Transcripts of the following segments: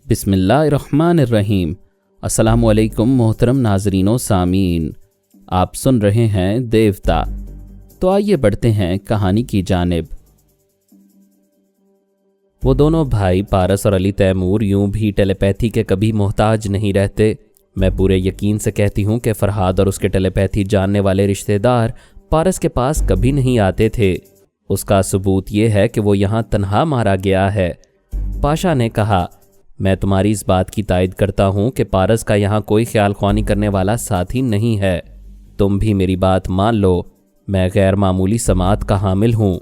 بسم اللہ الرحمن الرحیم۔ السلام علیکم محترم ناظرین و سامعین، آپ سن رہے ہیں دیوتا۔ تو آئیے بڑھتے ہیں کہانی کی جانب۔ وہ دونوں بھائی پارس اور علی تیمور یوں بھی ٹیلی پیتھی کے کبھی محتاج نہیں رہتے۔ میں پورے یقین سے کہتی ہوں کہ فرہاد اور اس کے ٹیلی پیتھی جاننے والے رشتہ دار پارس کے پاس کبھی نہیں آتے تھے۔ اس کا ثبوت یہ ہے کہ وہ یہاں تنہا مارا گیا ہے۔ پاشا نے کہا، میں تمہاری اس بات کی تائید کرتا ہوں کہ پارس کا یہاں کوئی خیال خوانی کرنے والا ساتھی نہیں ہے۔ تم بھی میری بات مان لو، میں غیر معمولی سماعت کا حامل ہوں۔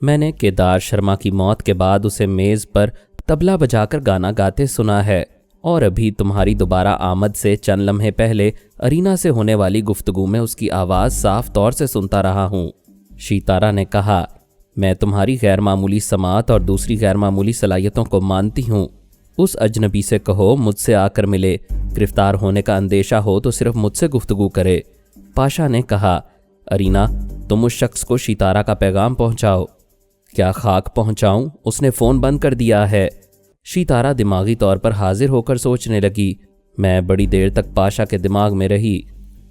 میں نے کیدار شرما کی موت کے بعد اسے میز پر طبلہ بجا کر گانا گاتے سنا ہے، اور ابھی تمہاری دوبارہ آمد سے چند لمحے پہلے ارینا سے ہونے والی گفتگو میں اس کی آواز صاف طور سے سنتا رہا ہوں۔ شیتارا نے کہا، میں تمہاری غیر معمولی سماعت اور دوسری غیر معمولی صلاحیتوں کو مانتی ہوں۔ اس اجنبی سے کہو مجھ سے آ کر ملے، گرفتار ہونے کا اندیشہ ہو تو صرف مجھ سے گفتگو کرے۔ پاشا نے کہا، ارینا تم اس شخص کو شیتارا کا پیغام پہنچاؤ۔ کیا خاک پہنچاؤں؟ اس نے فون بند کر دیا ہے۔ شیتارا دماغی طور پر حاضر ہو کر سوچنے لگی۔ میں بڑی دیر تک پاشا کے دماغ میں رہی۔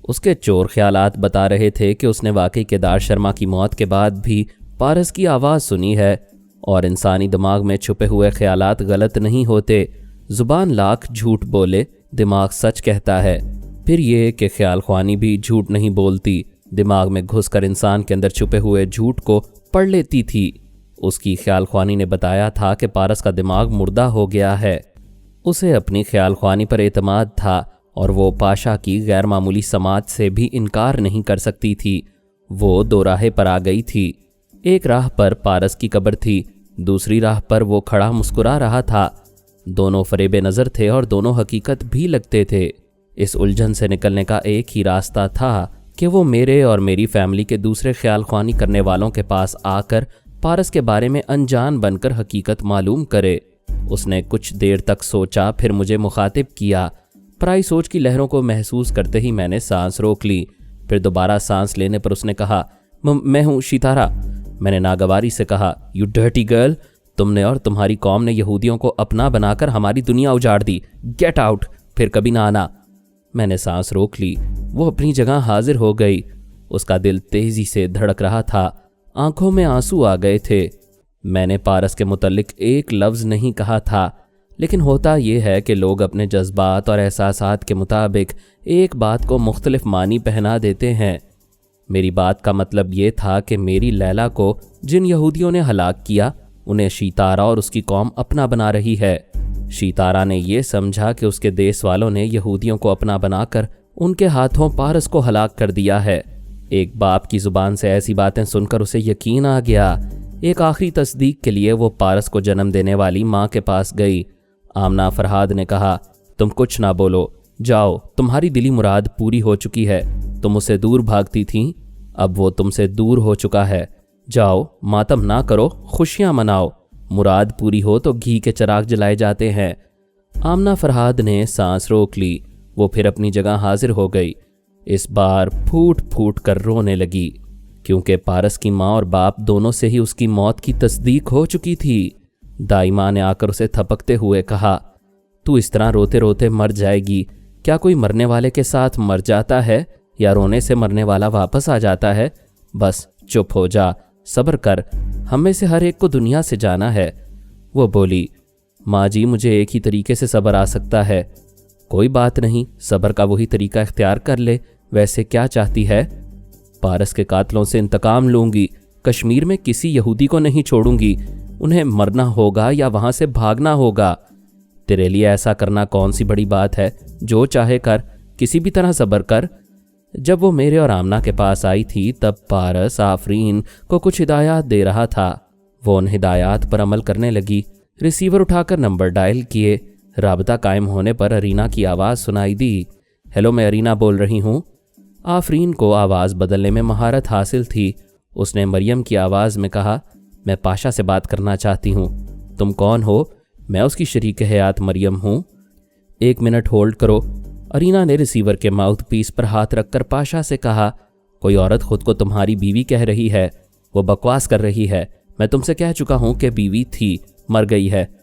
اس کے چور خیالات بتا رہے تھے کہ اس نے واقعی کیدار شرما کی موت کے بعد بھی پارس کی آواز سنی ہے، اور انسانی دماغ میں چھپے ہوئے خیالات غلط نہیں ہوتے۔ زبان لاکھ جھوٹ بولے، دماغ سچ کہتا ہے۔ پھر یہ کہ خیال خوانی بھی جھوٹ نہیں بولتی، دماغ میں گھس کر انسان کے اندر چھپے ہوئے جھوٹ کو پڑھ لیتی تھی۔ اس کی خیال خوانی نے بتایا تھا کہ پارس کا دماغ مردہ ہو گیا ہے۔ اسے اپنی خیال خوانی پر اعتماد تھا، اور وہ پاشا کی غیر معمولی سماعت سے بھی انکار نہیں کر سکتی تھی۔ وہ دو راہیں پر آ گئی تھی۔ ایک راہ پر پارس کی قبر تھی، دوسری راہ پر وہ کھڑا مسکرا رہا تھا۔ دونوں فریب نظر تھے اور دونوں حقیقت بھی لگتے تھے۔ اس الجھن سے نکلنے کا ایک ہی راستہ تھا کہ وہ میرے اور میری فیملی کے دوسرے خیال خوانی کرنے والوں کے پاس آ کر پارس کے بارے میں انجان بن کر حقیقت معلوم کرے۔ اس نے کچھ دیر تک سوچا، پھر مجھے مخاطب کیا۔ پرائی سوچ کی لہروں کو محسوس کرتے ہی میں نے سانس روک لی۔ پھر دوبارہ سانس لینے پر اس نے کہا، میں ہوں شیتارا۔ میں نے ناگواری سے کہا، یو ڈرٹی گرل، تم نے اور تمہاری قوم نے یہودیوں کو اپنا بنا کر ہماری دنیا اجاڑ دی۔ گیٹ آؤٹ، پھر کبھی نہ آنا۔ میں نے سانس روک لی۔ وہ اپنی جگہ حاضر ہو گئی۔ اس کا دل تیزی سے دھڑک رہا تھا، آنکھوں میں آنسو آ گئے تھے۔ میں نے پارس کے متعلق ایک لفظ نہیں کہا تھا، لیکن ہوتا یہ ہے کہ لوگ اپنے جذبات اور احساسات کے مطابق ایک بات کو مختلف معنی پہنا دیتے ہیں۔ میری بات کا مطلب یہ تھا کہ میری لیلا کو جن یہودیوں نے ہلاک کیا، انہیں شیتارا اور اس کی قوم اپنا بنا رہی ہے۔ شیتارا نے یہ سمجھا کہ اس کے دیس والوں نے یہودیوں کو اپنا بنا کر ان کے ہاتھوں پارس کو ہلاک کر دیا ہے۔ ایک باپ کی زبان سے ایسی باتیں سن کر اسے یقین آ گیا۔ ایک آخری تصدیق کے لیے وہ پارس کو جنم دینے والی ماں کے پاس گئی۔ آمنہ فرہاد نے کہا، تم کچھ نہ بولو، جاؤ، تمہاری دلی مراد پوری ہو چکی ہے۔ تم اسے دور بھاگتی تھیں، اب وہ تم سے دور ہو چکا ہے۔ جاؤ، ماتم نہ کرو، خوشیاں مناؤ۔ مراد پوری ہو تو گھی کے چراغ جلائے جاتے ہیں۔ آمنہ فرہاد نے سانس روک لی۔ وہ پھر اپنی جگہ حاضر ہو گئی۔ اس بار پھوٹ پھوٹ کر رونے لگی، کیونکہ پارس کی ماں اور باپ دونوں سے ہی اس کی موت کی تصدیق ہو چکی تھی۔ دائی ماں نے آ کر اسے تھپکتے ہوئے کہا، تو اس طرح روتے روتے مر جائے گی۔ کیا کوئی مرنے والے کے ساتھ مر جاتا ہے، یا رونے سے مرنے والا واپس آ جاتا ہے؟ بس چپ ہو جا، صبر کر، ہم میں سے ہر ایک کو دنیا سے جانا ہے۔ وہ بولی، ماں جی مجھے ایک ہی طریقے سے صبر آ سکتا ہے۔ کوئی بات نہیں، صبر کا وہی طریقہ اختیار کر لے۔ ویسے کیا چاہتی ہے؟ پارس کے قاتلوں سے انتقام لوں گی، کشمیر میں کسی یہودی کو نہیں چھوڑوں گی۔ انہیں مرنا ہوگا یا وہاں سے بھاگنا ہوگا۔ تیرے لیے ایسا کرنا کون سی بڑی بات ہے؟ جو چاہے کر، کسی بھی طرح صبر کر۔ جب وہ میرے اور آمنہ کے پاس آئی تھی تب پارس آفرین کو کچھ ہدایات دے رہا تھا۔ وہ ان ہدایات پر عمل کرنے لگی۔ ریسیور اٹھا کر نمبر ڈائل کیے۔ رابطہ قائم ہونے پر ارینا کی آواز سنائی دی۔ ہیلو، میں ارینا بول رہی ہوں۔ آفرین کو آواز بدلنے میں مہارت حاصل تھی۔ اس نے مریم کی آواز میں کہا، میں پاشا سے بات کرنا چاہتی ہوں۔ تم کون ہو؟ میں اس کی شریک حیات مریم ہوں۔ 1 منٹ ہولڈ کرو۔ ارینا نے ریسیور کے ماؤتھ پیس پر ہاتھ رکھ کر پاشا سے کہا، کوئی عورت خود کو تمہاری بیوی کہہ رہی ہے، وہ بکواس کر رہی ہے۔ میں تم سے کہہ چکا ہوں کہ بیوی تھی، مر گئی ہے،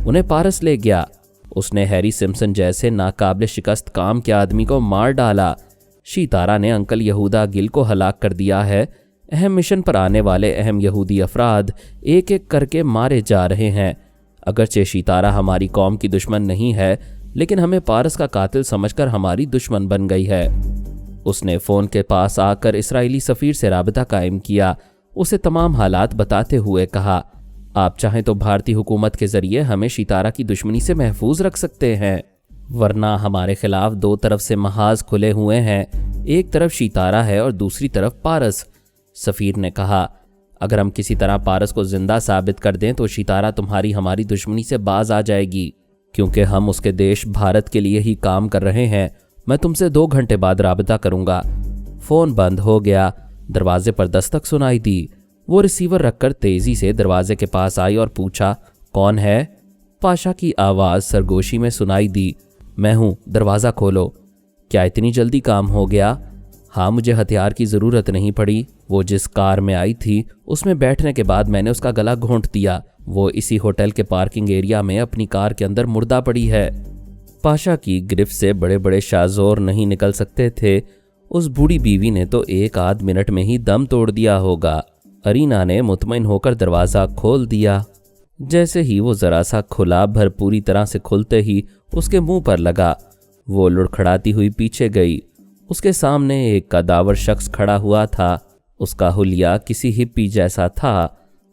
انہیں پارس لے گیا۔ اس نے ہیری سمپسن جیسے ناقابل شکست کام کے آدمی کو مار ڈالا۔ شیتارا نے انکل یہودا گل کو ہلاک کر دیا ہے۔ اہم مشن پر آنے والے اہم یہودی افراد ایک ایک کر کے مارے جا رہے ہیں۔ اگرچہ شیتارا ہماری قوم کی دشمن نہیں ہے، لیکن ہمیں پارس کا قاتل سمجھ کر ہماری دشمن بن گئی ہے۔ اس نے فون کے پاس آ کر اسرائیلی سفیر سے رابطہ قائم کیا، اسے تمام حالات بتاتے ہوئے کہا، آپ چاہیں تو بھارتی حکومت کے ذریعے ہمیں شیتارا کی دشمنی سے محفوظ رکھ سکتے ہیں، ورنہ ہمارے خلاف دو طرف سے محاذ کھلے ہوئے ہیں، ایک طرف شیتارا ہے اور دوسری طرف پارس۔ سفیر نے کہا، اگر ہم کسی طرح پارس کو زندہ ثابت کر دیں تو شیتارا تمہاری ہماری دشمنی سے باز آ جائے گی، کیونکہ ہم اس کے دیش بھارت کے لیے ہی کام کر رہے ہیں۔ میں تم سے 2 گھنٹے بعد رابطہ کروں گا۔ فون بند ہو گیا۔ دروازے پر دستک سنائی دی۔ وہ ریسیور رکھ کر تیزی سے دروازے کے پاس آئی اور پوچھا، کون ہے؟ پاشا کی آواز سرگوشی میں سنائی دی، میں ہوں، دروازہ کھولو۔ کیا اتنی جلدی کام ہو گیا؟ ہاں، مجھے ہتھیار کی ضرورت نہیں پڑی۔ وہ جس کار میں آئی تھی اس میں بیٹھنے کے بعد میں نے اس کا گلا گھونٹ دیا۔ وہ اسی ہوٹل کے پارکنگ ایریا میں اپنی کار کے اندر مردہ پڑی ہے۔ پاشا کی گرفت سے بڑے بڑے شازور نہیں نکل سکتے تھے۔ اس بوڑھی بیوی نے تو 1 منٹ میں ہی دم توڑ دیا ہوگا۔ ارینا نے مطمئن ہو کر دروازہ کھول دیا۔ جیسے ہی وہ ذرا سا کھلا، پوری طرح سے کھلتے ہی اس کے منہ پر لگا۔ وہ لڑکھڑاتی ہوئی پیچھے گئی۔ اس کے سامنے ایک کاداور شخص کھڑا ہوا تھا۔ اس کا حلیہ کسی ہپی جیسا تھا۔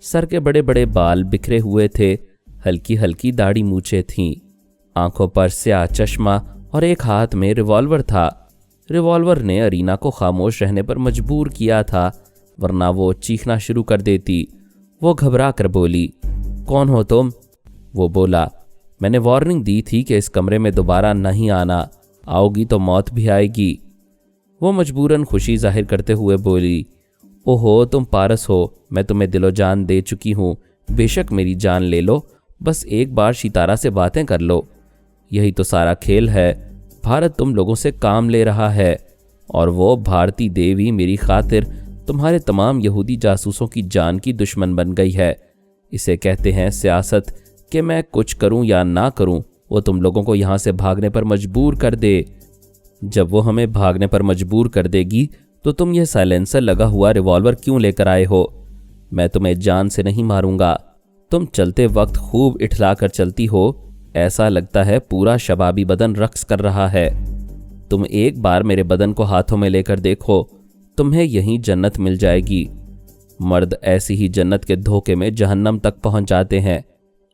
سر کے بڑے بڑے بال بکھرے ہوئے تھے، ہلکی ہلکی داڑھی مونچھیں تھیں، آنکھوں پر سیاہ چشمہ اور ایک ہاتھ میں ریوالور تھا۔ ریوالور نے ارینا کو خاموش رہنے پر مجبور کیا تھا، ورنہ وہ چیخنا شروع کر دیتی۔ وہ گھبرا کر بولی، کون ہو تم؟ وہ بولا، میں نے وارننگ دی تھی کہ اس کمرے میں دوبارہ نہیں آنا، آؤ گی تو موت بھی آئے گی۔ وہ مجبوراً خوشی ظاہر کرتے ہوئے بولی، اوہو، تم پارس ہو، میں تمہیں دل و جان دے چکی ہوں، بے شک میری جان لے لو، بس ایک بار شیتارا سے باتیں کر لو۔ یہی تو سارا کھیل ہے، بھارت تم لوگوں سے کام لے رہا ہے، اور وہ بھارتی دیوی میری خاطر تمہارے تمام یہودی جاسوسوں کی جان کی دشمن بن گئی ہے۔ اسے کہتے ہیں سیاست، کہ میں کچھ کروں یا نہ کروں وہ تم لوگوں کو یہاں سے بھاگنے پر مجبور کر دے۔ جب وہ ہمیں بھاگنے پر مجبور کر دے گی تو تم یہ سائلنسر لگا ہوا ریوالور کیوں لے کر آئے ہو؟ میں تمہیں جان سے نہیں ماروں گا۔ تم چلتے وقت خوب اٹھلا کر چلتی ہو، ایسا لگتا ہے پورا شبابی بدن رقص کر رہا ہے۔ تم ایک بار میرے بدن کو ہاتھوں میں لے کر دیکھو، تمہیں یہیں جنت مل جائے گی۔ مرد ایسی ہی جنت کے دھوکے میں جہنم تک پہنچ جاتے ہیں۔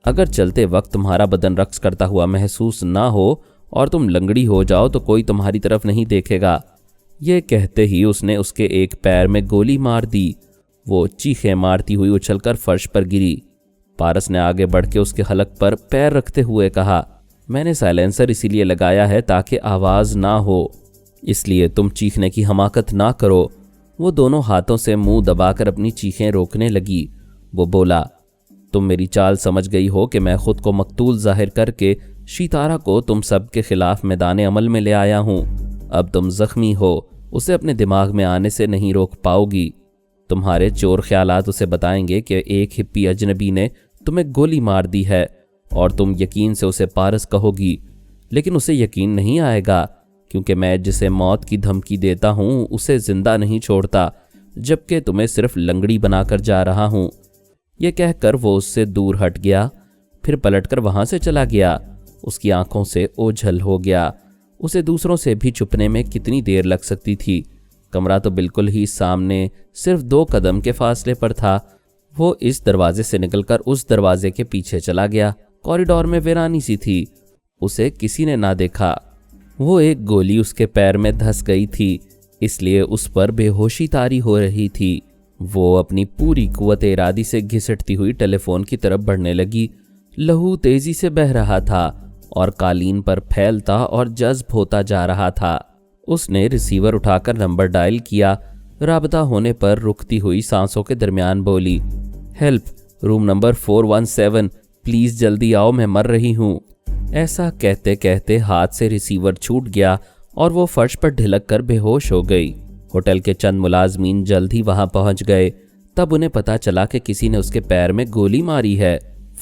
اگر چلتے وقت تمہارا بدن رقص کرتا ہوا محسوس نہ ہو اور تم لنگڑی ہو جاؤ تو کوئی تمہاری طرف نہیں دیکھے گا۔ یہ کہتے ہی اس نے اس کے ایک پیر میں گولی مار دی۔ وہ چیخیں مارتی ہوئی اچھل کر فرش پر گری۔ پارس نے آگے بڑھ کے اس کے حلق پر پیر رکھتے ہوئے کہا، میں نے سائلنسر اسی لیے لگایا ہے تاکہ آواز نہ ہو، اس لیے تم چیخنے کی حماقت نہ کرو۔ وہ دونوں ہاتھوں سے منہ دبا کر اپنی چیخیں روکنے لگی۔ وہ بولا، تم میری چال سمجھ گئی ہو کہ میں خود کو مقتول ظاہر کر کے شیتارا کو تم سب کے خلاف میدان عمل میں لے آیا ہوں۔ اب تم زخمی ہو، اسے اپنے دماغ میں آنے سے نہیں روک پاؤ گی۔ تمہارے چور خیالات اسے بتائیں گے کہ ایک ہپی اجنبی نے تمہیں گولی مار دی ہے، اور تم یقین سے اسے پارس کہو گی، لیکن اسے یقین نہیں آئے گا، کیونکہ میں جسے موت کی دھمکی دیتا ہوں اسے زندہ نہیں چھوڑتا، جبکہ تمہیں صرف لنگڑی بنا کر جا رہا ہوں۔ یہ کہہ کر وہ اس سے دور ہٹ گیا، پھر پلٹ کر وہاں سے چلا گیا۔ اس کی آنکھوں سے اوجھل ہو گیا۔ اسے دوسروں سے بھی چھپنے میں کتنی دیر لگ سکتی تھی؟ کمرہ تو بالکل ہی سامنے، صرف 2 قدم کے فاصلے پر تھا۔ وہ اس دروازے سے نکل کر اس دروازے کے پیچھے چلا گیا۔ کوریڈور میں ویرانی سی تھی، اسے کسی نے نہ دیکھا۔ وہ ایک گولی اس کے پیر میں دھس گئی تھی، اس لیے اس پر بے ہوشی طاری ہو رہی تھی۔ وہ اپنی پوری قوت ارادی سے گھسٹتی ہوئی ٹیلی فون کی طرف بڑھنے لگی۔ لہو تیزی سے بہہ رہا تھا اور قالین پر پھیلتا اور جذب ہوتا جا رہا تھا۔ اس نے ریسیور اٹھا کر نمبر ڈائل کیا۔ رابطہ ہونے پر رکتی ہوئی سانسوں کے درمیان بولی، ہیلپ، روم نمبر 417، پلیز جلدی آؤ، میں مر رہی ہوں۔ ایسا کہتے کہتے ہاتھ سے ریسیور چھوٹ گیا اور وہ فرش پر ڈھلک کر بے ہوش ہو گئی۔ ہوٹل کے چند ملازمین جلد ہی وہاں پہنچ گئے۔ تب انہیں پتا چلا کہ کسی نے اس کے پیر میں گولی ماری ہے۔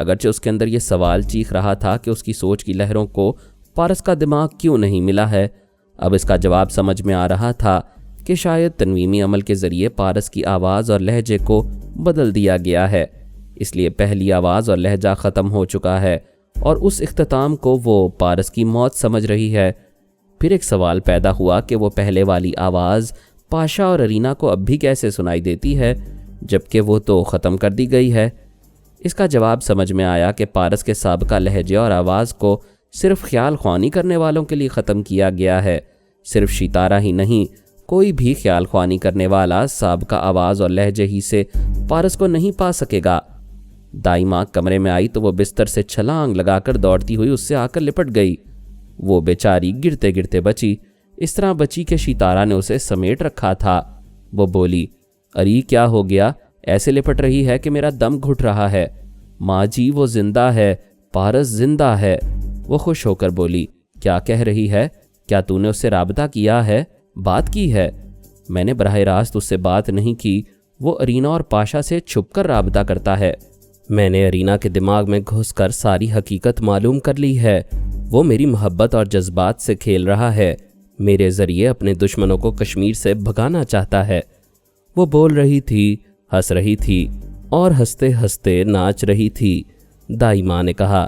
اگرچہ اس کے اندر یہ سوال چیخ رہا تھا کہ اس کی سوچ کی لہروں کو پارس کا دماغ کیوں نہیں ملا ہے۔ اب اس کا جواب سمجھ میں آ رہا تھا کہ شاید تنویمی عمل کے ذریعے پارس کی آواز اور لہجے کو بدل دیا گیا ہے، اس لیے پہلی آواز اور لہجہ ختم ہو چکا ہے اور اس اختتام کو وہ پارس کی موت سمجھ رہی ہے۔ پھر ایک سوال پیدا ہوا کہ وہ پہلے والی آواز پاشا اور ارینا کو اب بھی کیسے سنائی دیتی ہے جبکہ وہ تو ختم کر دی گئی ہے۔ اس کا جواب سمجھ میں آیا کہ پارس کے سابقہ لہجے اور آواز کو صرف خیال خوانی کرنے والوں کے لیے ختم کیا گیا ہے۔ صرف شیتارہ ہی نہیں، کوئی بھی خیال خوانی کرنے والا سابقہ آواز اور لہجے ہی سے پارس کو نہیں پا سکے گا۔ دائی ماں کمرے میں آئی تو وہ بستر سے چھلانگ لگا کر دوڑتی ہوئی اس سے آ کر لپٹ گئی۔ وہ بیچاری گرتے گرتے بچی، اس طرح بچی کہ شیتارہ نے اسے سمیٹ رکھا تھا۔ وہ بولی، اری کیا ہو گیا؟ ایسے لپٹ رہی ہے کہ میرا دم گھٹ رہا ہے۔ ماں جی وہ زندہ ہے، پارس زندہ ہے۔ وہ خوش ہو کر بولی، کیا کہہ رہی ہے؟ کیا تو نے اس سے رابطہ کیا ہے؟ بات کی ہے؟ میں نے براہ راست اس سے بات نہیں کی، وہ ارینا اور پاشا سے چھپ کر رابطہ کرتا ہے۔ میں نے ارینا کے دماغ میں گھس کر ساری حقیقت معلوم کر لی ہے۔ وہ میری محبت اور جذبات سے کھیل رہا ہے، میرے ذریعے اپنے دشمنوں کو کشمیر سے بھگانا چاہتا ہے۔ وہ بول رہی تھی، ہنس رہی تھی اور ہنستے ہنستے ناچ رہی تھی۔ دائی ماں نے کہا،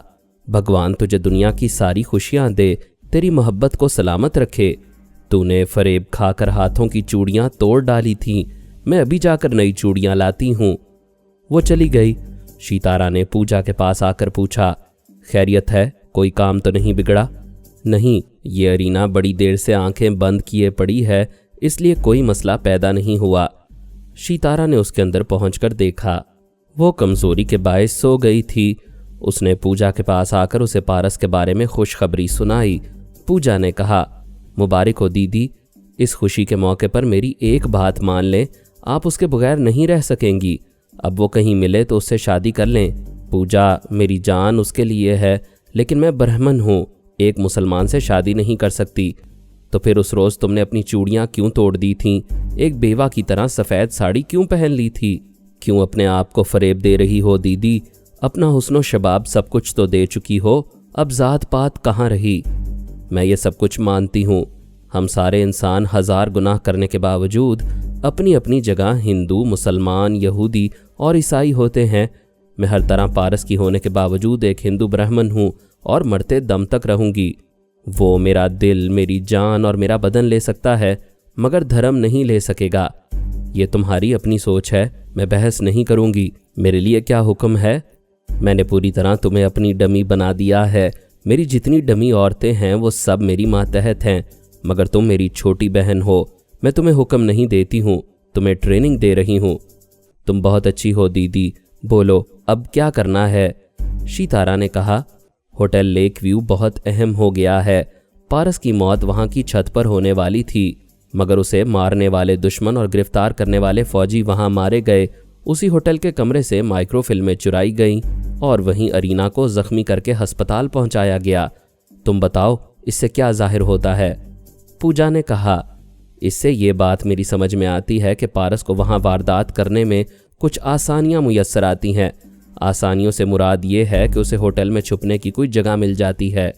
بھگوان تجھے دنیا کی ساری خوشیاں دے، تیری محبت کو سلامت رکھے۔ تو نے فریب کھا کر ہاتھوں کی چوڑیاں توڑ ڈالی تھیں، میں ابھی جا کر نئی چوڑیاں لاتی ہوں۔ وہ چلی گئی۔ شیتارہ نے پوجا کے پاس آ کر پوچھا، خیریت ہے؟ کوئی کام تو نہیں بگڑا؟ نہیں، یہ ارینا بڑی دیر سے آنکھیں بند کیے پڑی ہے، اس لیے کوئی مسئلہ پیدا نہیں ہوا۔ شیتارہ نے اس کے اندر پہنچ کر دیکھا، وہ کمزوری کے باعث سو گئی تھی۔ اس نے پوجا کے پاس آ کر اسے پارس کے بارے میں خوشخبری سنائی۔ پوجا نے کہا، مبارک ہو دیدی، اس خوشی کے موقع پر میری ایک بات مان لیں، آپ اس کے بغیر نہیں رہ سکیں گی۔ اب وہ کہیں ملے تو اس سے شادی کر لیں۔ پوجا، میری جان اس کے لیے ہے، لیکن میں برہمن ہوں، ایک مسلمان سے شادی نہیں کر سکتی۔ تو پھر اس روز تم نے اپنی چوڑیاں کیوں توڑ دی تھیں؟ ایک بیوہ کی طرح سفید ساڑی کیوں پہن لی تھی؟ کیوں اپنے آپ کو فریب دے رہی ہو دیدی؟ اپنا حسن و شباب سب کچھ تو دے چکی ہو، اب ذات پات کہاں رہی؟ میں یہ سب کچھ مانتی ہوں، ہم سارے انسان ہزار گناہ کرنے کے باوجود اپنی اپنی جگہ ہندو، مسلمان، یہودی اور عیسائی ہوتے ہیں۔ میں ہر طرح پارس کی ہونے کے باوجود ایک ہندو برہمن ہوں اور مرتے دم تک رہوں گی۔ وہ میرا دل، میری جان اور میرا بدن لے سکتا ہے مگر دھرم نہیں لے سکے گا۔ یہ تمہاری اپنی سوچ ہے، میں بحث نہیں کروں گی۔ میرے لیے کیا حکم ہے؟ میں نے پوری طرح تمہیں اپنی ڈمی بنا دیا ہے۔ میری جتنی ڈمی عورتیں ہیں وہ سب میری ماتحت ہیں، مگر تم میری چھوٹی بہن ہو۔ میں تمہیں حکم نہیں دیتی ہوں، تمہیں ٹریننگ دے رہی ہوں۔ تم بہت اچھی ہو دیدی، بولو اب کیا کرنا ہے؟ شیتارہ نے کہا، ہوٹل لیک ویو بہت اہم ہو گیا ہے۔ پارس کی موت وہاں کی چھت پر ہونے والی تھی، مگر اسے مارنے والے دشمن اور گرفتار کرنے والے فوجی وہاں مارے گئے۔ اسی ہوٹل کے کمرے سے مائکرو فلمیں چرائی گئیں اور وہیں ارینا کو زخمی کر کے ہسپتال پہنچایا گیا۔ تم بتاؤ اس سے کیا ظاہر ہوتا ہے؟ پوجا نے کہا، اس سے یہ بات میری سمجھ میں آتی ہے کہ پارس کو وہاں واردات کرنے میں کچھ آسانیاں میسر آتی ہیں۔ آسانیوں سے مراد یہ ہے کہ اسے ہوٹل میں چھپنے کی کوئی جگہ مل جاتی ہے۔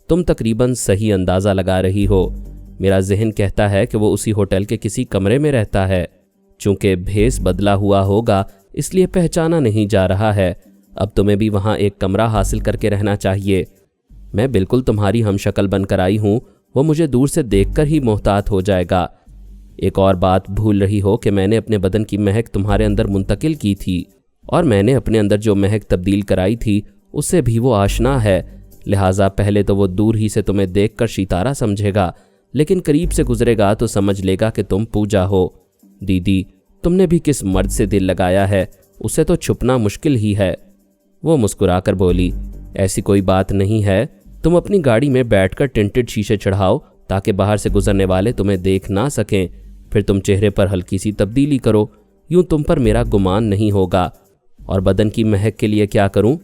تم تقریباً صحیح اندازہ لگا رہی ہو۔ میرا ذہن کہتا ہے کہ وہ اسی ہوٹل کے کسی کمرے میں رہتا ہے۔ چونکہ بھیس بدلا ہوا ہوگا اس لیے پہچانا نہیں جا رہا ہے۔ اب تمہیں بھی وہاں ایک کمرہ حاصل کر کے رہنا چاہیے۔ میں بالکل تمہاری ہم شکل بن کر آئی ہوں، وہ مجھے دور سے دیکھ کر ہی محتاط ہو جائے گا۔ ایک اور بات بھول رہی ہو کہ میں نے اپنے بدن کی مہک تمہارے اندر منتقل کی تھی، اور میں نے اپنے اندر جو مہک تبدیل کرائی تھی اس سے بھی وہ آشنا ہے۔ لہٰذا پہلے تو وہ دور ہی سے تمہیں دیکھ کر شیتارہ سمجھے گا، لیکن قریب سے گزرے گا تو سمجھ لے گا کہ تم پوجا ہو۔ دیدی، تم نے بھی کس مرد سے دل لگایا ہے، اسے تو چھپنا مشکل ہی ہے۔ وہ مسکرا کر بولی، ایسی کوئی بات نہیں ہے، تم اپنی گاڑی میں بیٹھ کر ٹنٹڈ شیشے چڑھاؤ تاکہ باہر سے گزرنے والے تمہیں دیکھ نہ سکیں، پھر تم چہرے پر ہلکی سی تبدیلی کرو، یوں تم پر میرا گمان نہیں ہوگا۔ اور بدن کی مہک کے لیے کیا کروں؟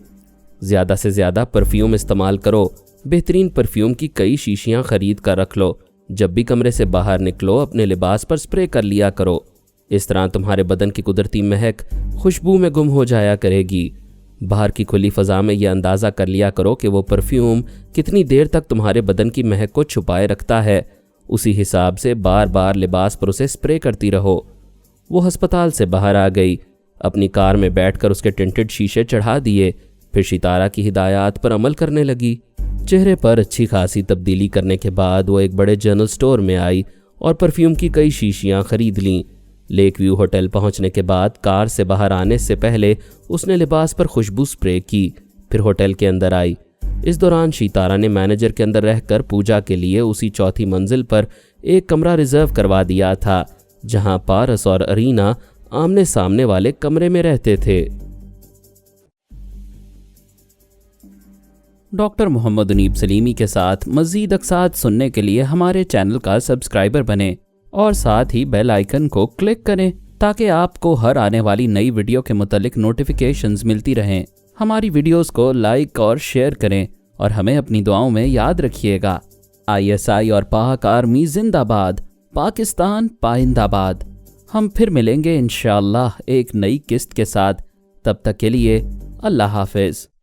زیادہ سے زیادہ پرفیوم استعمال کرو، بہترین پرفیوم کی کئی شیشیاں خرید کر رکھ لو، جب بھی کمرے سے باہر نکلو اپنے لباس پر سپرے کر لیا کرو، اس طرح تمہارے بدن کی قدرتی مہک خوشبو میں گم ہو جایا کرے گی۔ باہر کی کھلی فضا میں یہ اندازہ کر لیا کرو کہ وہ پرفیوم کتنی دیر تک تمہارے بدن کی مہک کو چھپائے رکھتا ہے، اسی حساب سے بار بار لباس پر اسے اسپرے کرتی رہو۔ وہ ہسپتال سے باہر آ گئی، اپنی کار میں بیٹھ کر اس کے ٹنٹڈ شیشے چڑھا دیے، پھر ستارہ کی ہدایات پر عمل کرنے لگی۔ چہرے پر اچھی خاصی تبدیلی کرنے کے بعد وہ ایک بڑے جنرل سٹور میں آئی اور پرفیوم کی کئی شیشیاں خرید لیں۔ لیک ویو ہوٹل پہنچنے کے بعد کار سے باہر آنے سے پہلے اس نے لباس پر خوشبو سپرے کی، پھر ہوٹل کے اندر آئی۔ اس دوران شیتارہ نے مینیجر کے اندر رہ کر پوجا کے لیے اسی چوتھی منزل پر ایک کمرہ ریزرو کروا دیا تھا جہاں پارس اور ارینا آمنے سامنے والے کمرے میں رہتے تھے۔ ڈاکٹر محمد انیب سلیمی کے ساتھ مزید اقساط سننے کے لیے ہمارے چینل کا سبسکرائبر بنیں اور ساتھ ہی بیل آئیکن کو کلک کریں تاکہ آپ کو ہر آنے والی نئی ویڈیو کے متعلق نوٹیفیکیشنز ملتی رہیں۔ ہماری ویڈیوز کو لائک اور شیئر کریں اور ہمیں اپنی دعاؤں میں یاد رکھیے گا۔ ISI اور پاک آرمی زندہ باد، پاکستان پائندہ باد۔ ہم پھر ملیں گے انشاءاللہ ایک نئی قسط کے ساتھ، تب تک کے لیے اللہ حافظ۔